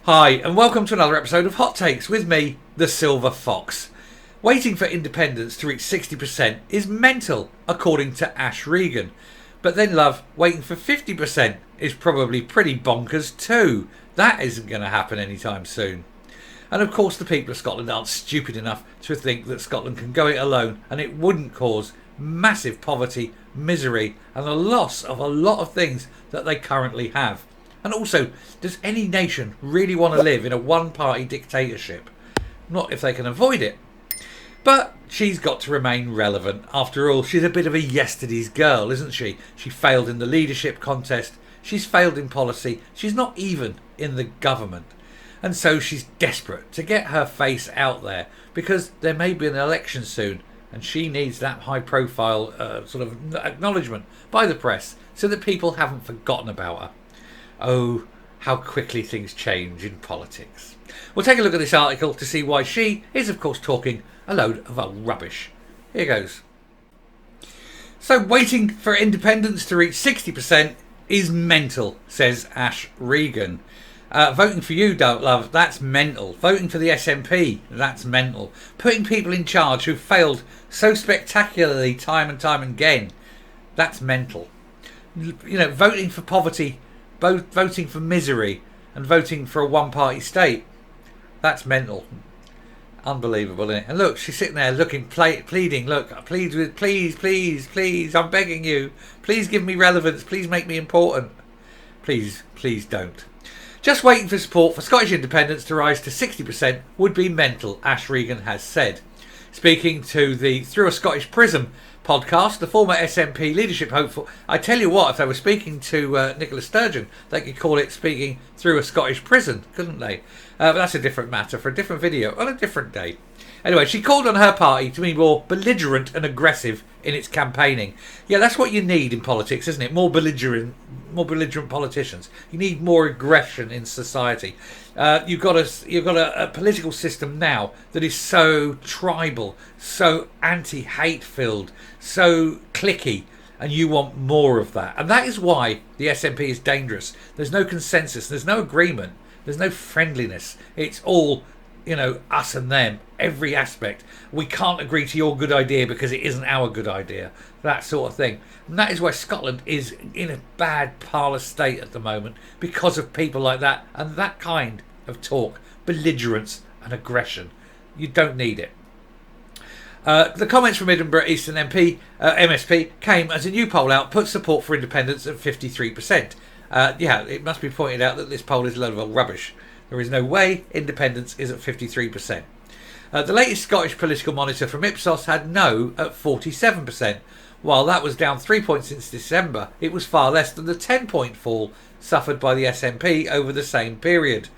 Hi, and welcome to another episode of Hot Takes with me, the Silver Fox. Waiting for independence to reach 60% is mental, according to Ash Regan. But then, love, waiting for 50% is probably pretty bonkers too. That isn't going to happen anytime soon. And of course, the people of Scotland aren't stupid enough to think that Scotland can go it alone and it wouldn't cause massive poverty, misery, and the loss of a lot of things that they currently have. And also, does any nation really want to live in a one-party dictatorship? Not if they can avoid it. But she's got to remain relevant. After all, she's a bit of a yesterday's girl, isn't she? She failed in the leadership contest. She's failed in policy. She's not even in the government. And so she's desperate to get her face out there because there may be an election soon and she needs that high-profile sort of acknowledgement by the press so that people haven't forgotten about her. Oh, how quickly things change in politics. We'll take a look at this article to see why she is, of course, talking a load of old rubbish. Here goes. So, waiting for independence to reach 60% is mental, says Ash Regan. Voting for you, don't love, that's mental. Voting for the SNP, that's mental. Putting people in charge who've failed so spectacularly time and time again, that's mental. You know, voting for poverty, both voting for misery and voting for a one-party state, that's mental. Unbelievable, isn't it? And look, she's sitting there looking, pleading, look, please, I'm begging you, please give me relevance, please make me important. Please don't. Just waiting for support for Scottish independence to rise to 60% would be mental, Ash Regan has said. Speaking to the Through a Scottish Prism podcast, the former SNP leadership hopeful, I tell you what, if they were speaking to Nicola Sturgeon, they could call it speaking through a Scottish prison, couldn't they? But that's a different matter for a different video on a different day. Anyway, she called on her party to be more belligerent and aggressive in its campaigning. Yeah, that's what you need in politics, isn't it? More belligerent politicians. You need more aggression in society. You've got a political system now that is so tribal, so anti-hate filled, so cliquey, and you want more of that. And that is why the SNP is dangerous. There's no consensus, there's no agreement, there's no friendliness. It's all, us and them, every aspect. We can't agree to your good idea because it isn't our good idea. That sort of thing. And that is why Scotland is in a bad parlour state at the moment, because of people like that and that kind of talk, belligerence and aggression. You don't need it. The comments from Edinburgh Eastern MSP came as a new poll out put support for independence at 53%. It must be pointed out that this poll is a load of old rubbish. There is no way independence is at 53%. The latest Scottish political monitor from Ipsos had no at 47%. While that was down 3 points since December, it was far less than the 10-point fall suffered by the SNP over the same period.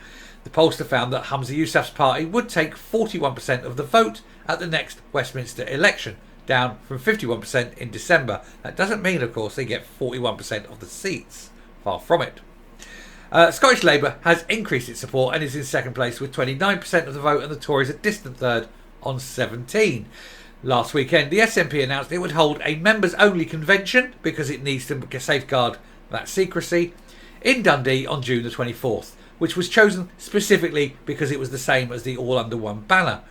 The pollster found that Humza Yousaf's party would take 41% of the vote at the next Westminster election, down from 51% in December. That doesn't mean, of course, they get 41% of the seats. Far from it. Scottish Labour has increased its support and is in second place with 29% of the vote, and the Tories a distant third on 17%. Last weekend, the SNP announced it would hold a members-only convention because it needs to safeguard that secrecy in Dundee on June the 24th, which was chosen specifically because it was the same as the All Under One Banner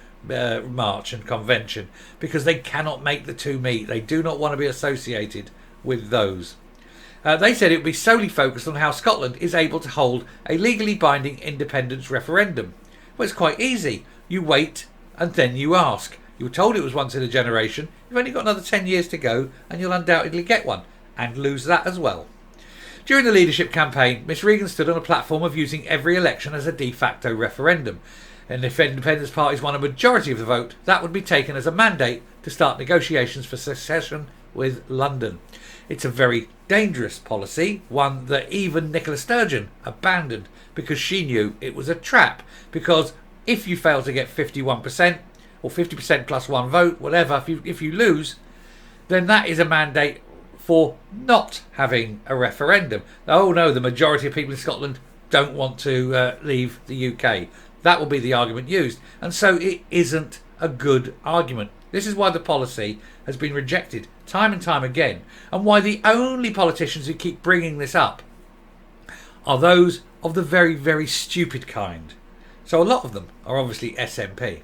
march and convention, because they cannot make the two meet. They do not want to be associated with those. They said it would be solely focused on how Scotland is able to hold a legally binding independence referendum. Well, it's quite easy. You wait and then you ask. You were told it was once in a generation. You've only got another 10 years to go and you'll undoubtedly get one, and lose that as well. During the leadership campaign, Miss Regan stood on a platform of using every election as a de facto referendum. And if independence parties won a majority of the vote, that would be taken as a mandate to start negotiations for secession with London. It's a very dangerous policy, one that even Nicola Sturgeon abandoned because she knew it was a trap. Because if you fail to get 51% or 50% plus one vote, whatever, if you lose, then that is a mandate for not having a referendum. Oh no, the majority of people in Scotland don't want to leave the UK. That will be the argument used. And so it isn't a good argument. This is why the policy has been rejected time and time again, and why the only politicians who keep bringing this up are those of the very, very stupid kind. So a lot of them are obviously SNP.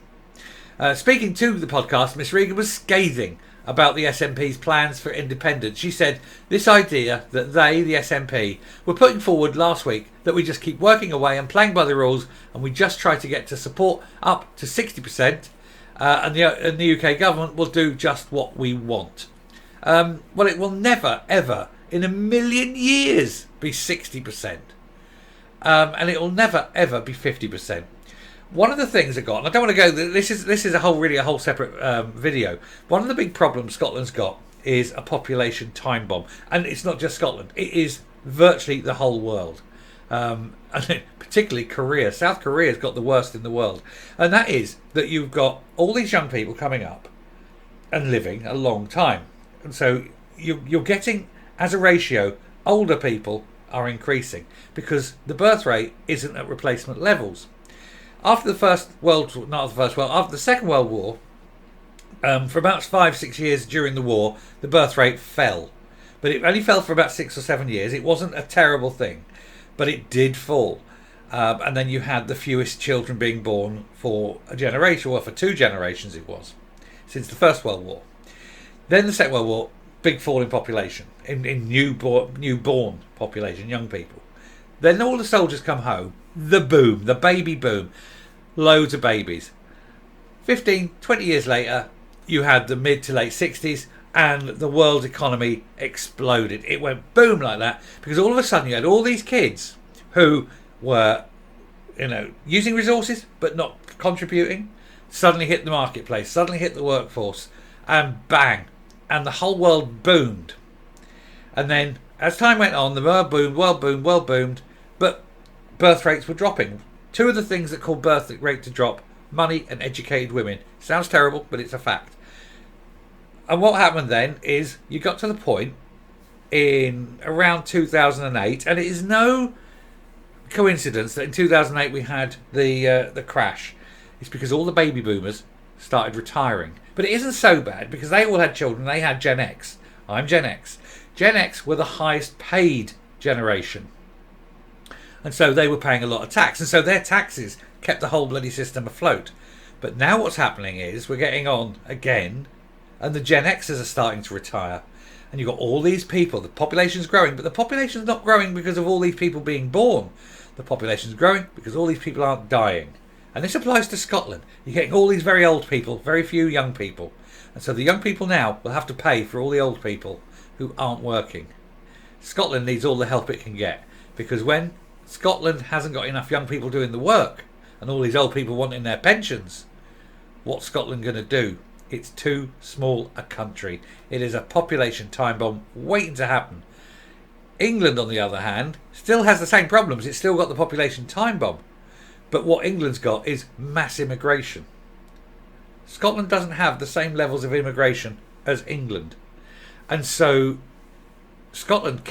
Speaking to the podcast, Miss Regan was scathing about the SNP's plans for independence. She said this idea that they, the SNP, were putting forward last week, that we just keep working away and playing by the rules and we just try to get to support up to 60%, and the UK government will do just what we want. Well, it will never, ever, in a million years, be 60%. And it will never, ever be 50%. One of the things I got, and I don't want to go. This is a whole separate video. One of the big problems Scotland's got is a population time bomb, and it's not just Scotland. It is virtually the whole world, and particularly Korea. South Korea's got the worst in the world, and that is that you've got all these young people coming up and living a long time, and so you're getting, as a ratio, older people are increasing because the birth rate isn't at replacement levels. After the after the Second World War, for about 5-6 years during the war, the birth rate fell. But it only fell for about 6 or 7 years. It wasn't a terrible thing, but it did fall. And then you had the fewest children being born for a generation, or for 2 generations it was, since the First World War. Then the Second World War, big fall in population, in newborn population, young people. Then all the soldiers come home, the boom, the baby boom. Loads of babies. 15, 20 years later, you had the mid to late 60s and the world economy exploded. It went boom like that because all of a sudden you had all these kids who were, using resources but not contributing, suddenly hit the marketplace, suddenly hit the workforce, and bang, and the whole world boomed. And then as time went on, the world boomed, but birth rates were dropping. 2 of the things that caused birth rate to drop: money and educated women. Sounds terrible, but it's a fact. And what happened then is you got to the point in around 2008, and it is no coincidence that in 2008 we had the crash. It's because all the baby boomers started retiring. But it isn't so bad because they all had children. They had Gen X. I'm Gen X. Gen X were the highest paid generation. And so they were paying a lot of tax. And so their taxes kept the whole bloody system afloat. But now what's happening is we're getting on again, and the Gen Xers are starting to retire. And you've got all these people. The population's growing, but the population's not growing because of all these people being born. The population's growing because all these people aren't dying. And this applies to Scotland. You're getting all these very old people, very few young people. And so the young people now will have to pay for all the old people who aren't working. Scotland needs all the help it can get, because when Scotland hasn't got enough young people doing the work and all these old people wanting their pensions, what's Scotland going to do? It's too small a country. It is a population time bomb waiting to happen. England, on the other hand, still has the same problems. It's still got the population time bomb. But what England's got is mass immigration. Scotland doesn't have the same levels of immigration as England. And so Scotland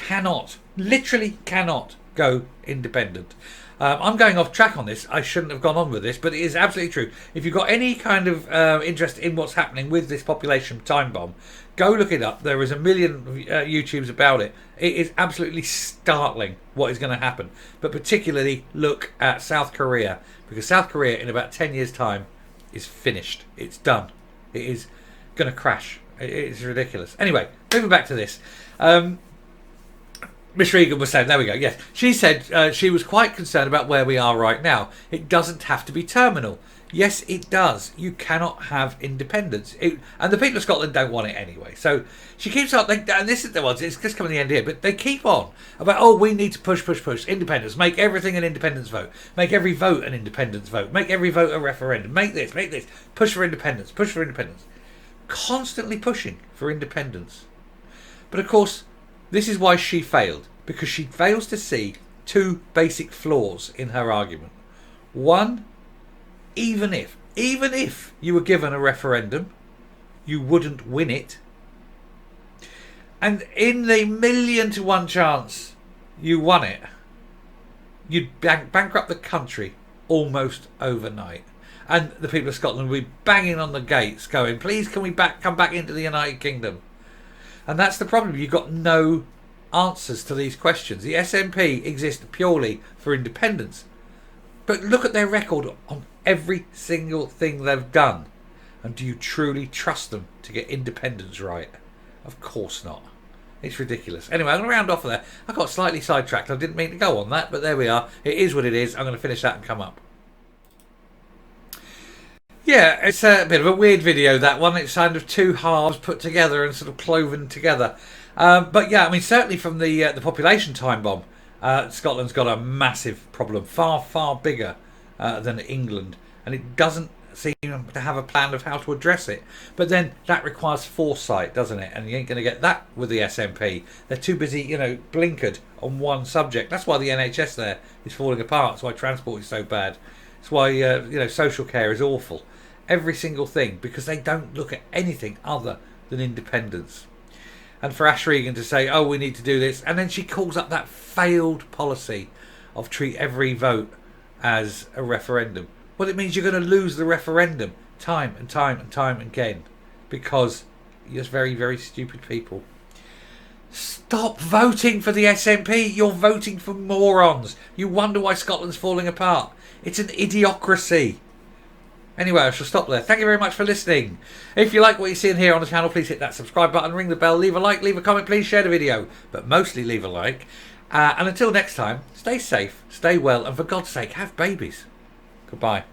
literally cannot go independent. I'm going off track on this. I shouldn't have gone on with this, but it is absolutely true. If you've got any kind of interest in what's happening with this population time bomb, go look it up. There is a million YouTubes about it. It is absolutely startling what is going to happen. But particularly look at South Korea, because South Korea in about 10 years' time is finished. It's done. It is going to crash. It is ridiculous. Anyway, moving back to this. Miss Regan was saying, there we go, yes. She said she was quite concerned about where we are right now. It doesn't have to be terminal. Yes, it does. You cannot have independence. And the people of Scotland don't want it anyway. So she keeps on, and this is the ones, it's just coming to the end here, but they keep on about, we need to push, independence, make everything an independence vote, make every vote an independence vote, make every vote a referendum, make this, push for independence. Constantly pushing for independence. But of course, this is why she failed, because she fails to see 2 basic flaws in her argument. One, even if you were given a referendum, you wouldn't win it. And in the 1,000,000 to 1 chance you won it, you'd bankrupt the country almost overnight. And the people of Scotland would be banging on the gates going, please can we come back into the United Kingdom? And that's the problem. You've got no answers to these questions. The SNP exist purely for independence. But look at their record on every single thing they've done. And do you truly trust them to get independence right? Of course not. It's ridiculous. Anyway, I'm going to round off there. I got slightly sidetracked. I didn't mean to go on that, but there we are. It is what it is. I'm going to finish that and come up. Yeah, it's a bit of a weird video, that one. It's kind of two halves put together and sort of cloven together. But yeah, I mean, certainly from the population time bomb, Scotland's got a massive problem, far, far bigger than England. And it doesn't seem to have a plan of how to address it. But then that requires foresight, doesn't it? And you ain't going to get that with the SNP. They're too busy, blinkered on one subject. That's why the NHS there is falling apart. That's why transport is so bad. It's why, social care is awful. Every single thing, because they don't look at anything other than independence. And for Ash Regan to say, oh, we need to do this, and then she calls up that failed policy of treat every vote as a referendum. Well, it means you're going to lose the referendum time and time and time again because you're just very, very stupid people. Stop voting for the SNP. You're voting for morons. You wonder why Scotland's falling apart. It's an idiocracy. Anyway, I shall stop there. Thank you very much for listening. If you like what you're seeing here on the channel, please hit that subscribe button, ring the bell, leave a like, leave a comment, please share the video, but mostly leave a like. And until next time, stay safe, stay well, and for God's sake, have babies. Goodbye.